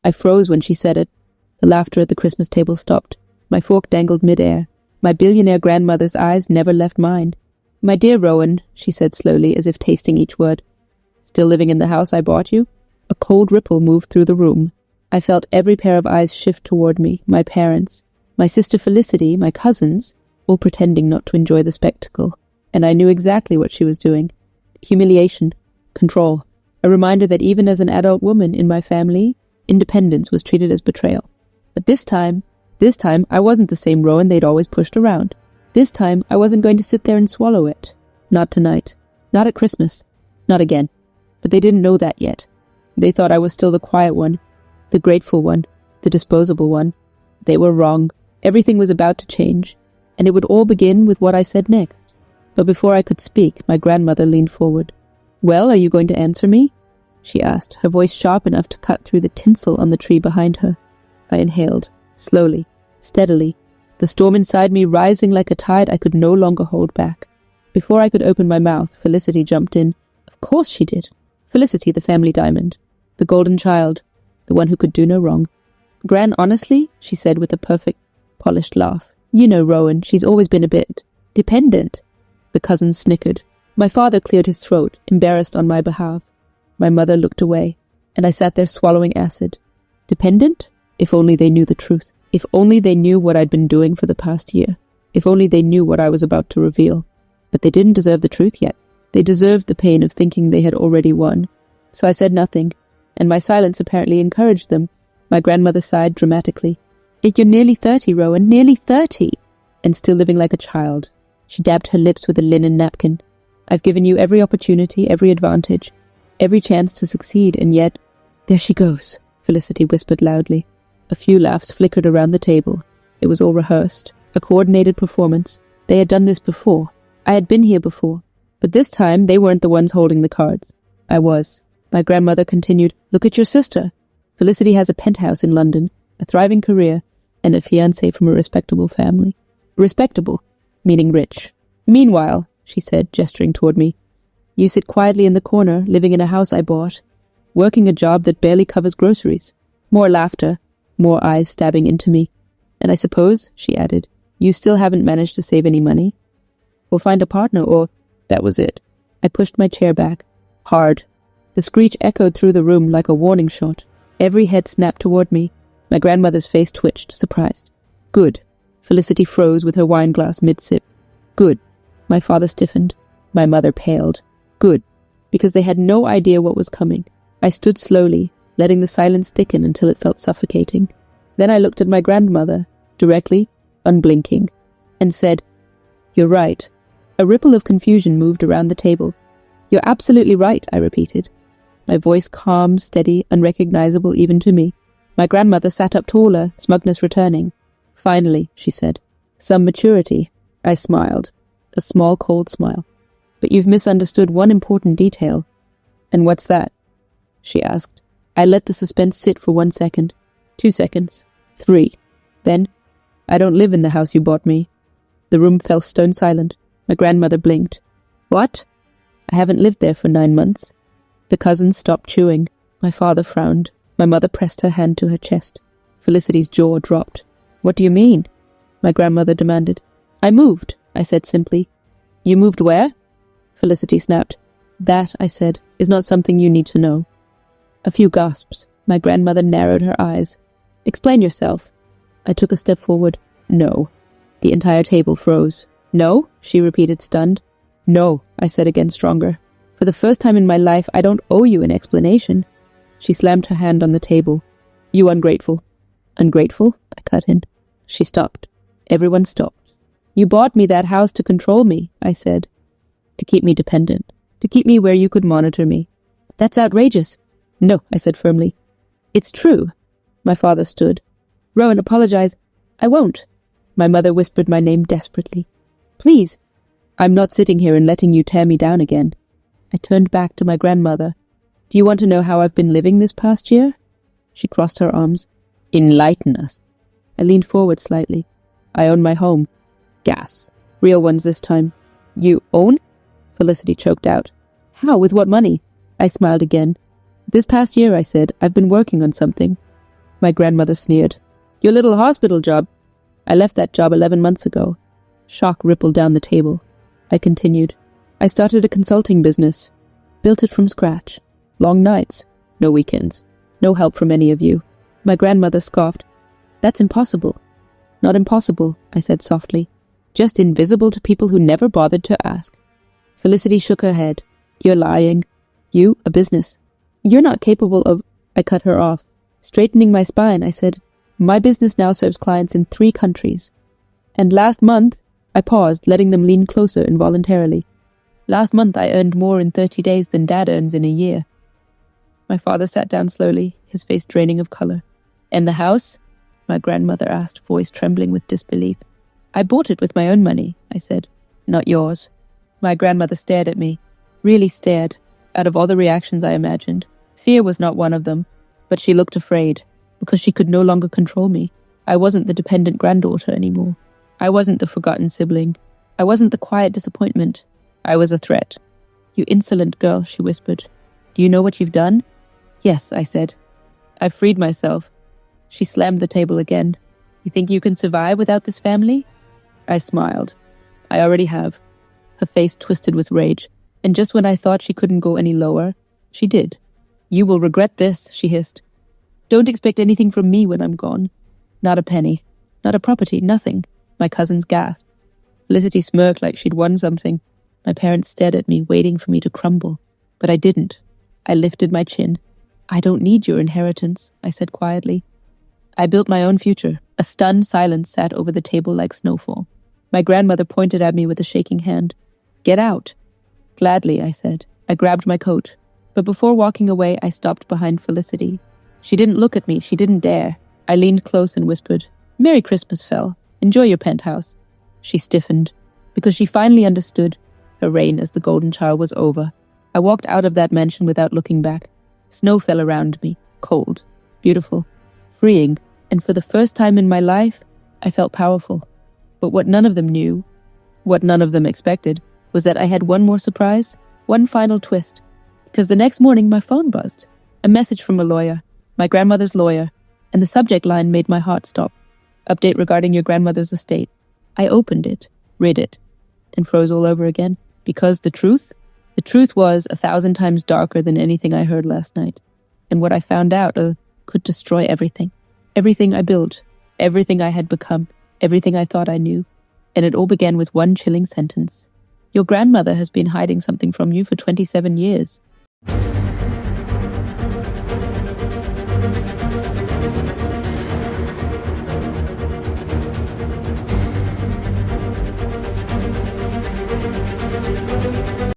I froze when she said it. The laughter at the Christmas table stopped. My fork dangled mid-air. My billionaire grandmother's eyes never left mine. "My dear Rowan," she said slowly, as if tasting each word. "Still living in the house I bought you?" A cold ripple moved through the room. I felt every pair of eyes shift toward me, my parents, my sister Felicity, my cousins, all pretending not to enjoy the spectacle. And I knew exactly what she was doing. Humiliation. Control. A reminder that even as an adult woman in my family, independence was treated as betrayal. But this time, I wasn't the same Rowan they'd always pushed around. This time, I wasn't going to sit there and swallow it. Not tonight. Not at Christmas. Not again. But they didn't know that yet. They thought I was still the quiet one, the grateful one, the disposable one. They were wrong. Everything was about to change, and it would all begin with what I said next. But before I could speak, my grandmother leaned forward. "Well, are you going to answer me?" she asked, her voice sharp enough to cut through the tinsel on the tree behind her. I inhaled, slowly, steadily, the storm inside me rising like a tide I could no longer hold back. Before I could open my mouth, Felicity jumped in. Of course she did. Felicity, the family diamond, the golden child, the one who could do no wrong. "Gran, honestly," she said with a perfect, polished laugh, "you know Rowan, she's always been a bit dependent." The cousins snickered. My father cleared his throat, embarrassed on my behalf. My mother looked away, and I sat there swallowing acid. Dependent? If only they knew the truth. If only they knew what I'd been doing for the past year. If only they knew what I was about to reveal. But they didn't deserve the truth yet. They deserved the pain of thinking they had already won. So I said nothing, and my silence apparently encouraged them. My grandmother sighed dramatically. "You're nearly 30, Rowan, nearly 30, and still living like a child." She dabbed her lips with a linen napkin. "I've given you every opportunity, every advantage, every chance to succeed, and yet—" "There she goes," Felicity whispered loudly. A few laughs flickered around the table. It was all rehearsed, a coordinated performance. They had done this before. I had been here before. But this time, they weren't the ones holding the cards. I was. My grandmother continued, "Look at your sister. Felicity has a penthouse in London, a thriving career, and a fiancé from a respectable family." Respectable, meaning rich. "Meanwhile," she said, gesturing toward me, "you sit quietly in the corner, living in a house I bought, working a job that barely covers groceries." More laughter, more eyes stabbing into me. "And I suppose," she added, "you still haven't managed to save any money? Or find a partner, or—" That was it. I pushed my chair back. Hard. The screech echoed through the room like a warning shot. Every head snapped toward me. My grandmother's face twitched, surprised. "Good." Felicity froze with her wine glass mid-sip. "Good." My father stiffened. My mother paled. "Good." Because they had no idea what was coming. I stood slowly, letting the silence thicken until it felt suffocating. Then I looked at my grandmother, directly, unblinking, and said, "You're right." A ripple of confusion moved around the table. "You're absolutely right," I repeated. My voice calm, steady, unrecognizable even to me. My grandmother sat up taller, smugness returning. "Finally," she said. "Some maturity." I smiled. A small, cold smile. "But you've misunderstood one important detail." "And what's that?" she asked. I let the suspense sit for 1 second. 2 seconds. 3. Then, "I don't live in the house you bought me." The room fell stone silent. My grandmother blinked. "What?" "I haven't lived there for 9 months." The cousins stopped chewing. My father frowned. My mother pressed her hand to her chest. Felicity's jaw dropped. "What do you mean?" my grandmother demanded. "I moved," I said simply. "You moved where?" Felicity snapped. "That," I said, "is not something you need to know." A few gasps. My grandmother narrowed her eyes. "Explain yourself." I took a step forward. "No." The entire table froze. "No?" she repeated, stunned. "No," I said again, stronger. "For the first time in my life, I don't owe you an explanation." She slammed her hand on the table. "You ungrateful." "Ungrateful?" I cut in. She stopped. Everyone stopped. "You bought me that house to control me," I said. "To keep me dependent. To keep me where you could monitor me." "That's outrageous." "No," I said firmly. "It's true." My father stood. "Rowan, apologize." "I won't." My mother whispered my name desperately. "Please." "I'm not sitting here and letting you tear me down again." I turned back to my grandmother. "Do you want to know how I've been living this past year?" She crossed her arms. "Enlighten us." I leaned forward slightly. "I own my home." Gasps. Real ones this time. "You own?" Felicity choked out. "How? With what money?" I smiled again. "This past year," I said, "I've been working on something. My grandmother sneered. Your little hospital job. I left that job 11 months ago. Shock rippled down the table. I continued. I started a consulting business. Built it from scratch. Long nights. No weekends. No help from any of you. My grandmother scoffed. That's impossible. Not impossible, I said softly. Just invisible to people who never bothered to ask. Felicity shook her head. You're lying. You, a business. You're not capable of... I cut her off. Straightening my spine, I said, my business now serves clients in 3 countries. And last month, I paused, letting them lean closer involuntarily. Last month I earned more in 30 days than Dad earns in a year. My father sat down slowly, his face draining of color. And the house? My grandmother asked, voice trembling with disbelief. I bought it with my own money, I said. Not yours. My grandmother stared at me. Really stared. Out of all the reactions I imagined, fear was not one of them. But she looked afraid, because she could no longer control me. I wasn't the dependent granddaughter anymore. I wasn't the forgotten sibling. I wasn't the quiet disappointment. I was a threat. You insolent girl, she whispered. Do you know what you've done? Yes, I said. I've freed myself. She slammed the table again. You think you can survive without this family? I smiled. I already have. Her face twisted with rage, and just when I thought she couldn't go any lower, she did. You will regret this, she hissed. Don't expect anything from me when I'm gone. Not a penny. Not a property, nothing. My cousins gasped. Felicity smirked like she'd won something. My parents stared at me, waiting for me to crumble. But I didn't. I lifted my chin. I don't need your inheritance, I said quietly. I built my own future. A stunned silence sat over the table like snowfall. My grandmother pointed at me with a shaking hand. Get out. Gladly, I said. I grabbed my coat. But before walking away, I stopped behind Felicity. She didn't look at me. She didn't dare. I leaned close and whispered, Merry Christmas, Fel. Enjoy your penthouse. She stiffened, because she finally understood. Her reign as the golden child was over. I walked out of that mansion without looking back. Snow fell around me, cold, beautiful, freeing, and for the first time in my life, I felt powerful. But what none of them knew, what none of them expected, was that I had one more surprise, one final twist. Because the next morning my phone buzzed. A message from a lawyer, my grandmother's lawyer, and the subject line made my heart stop. Update regarding your grandmother's estate. I opened it, read it, and froze all over again. Because the truth was 1,000 times darker than anything I heard last night. And what I found out could destroy everything. Everything I built, everything I had become, everything I thought I knew. And it all began with one chilling sentence. Your grandmother has been hiding something from you for 27 years.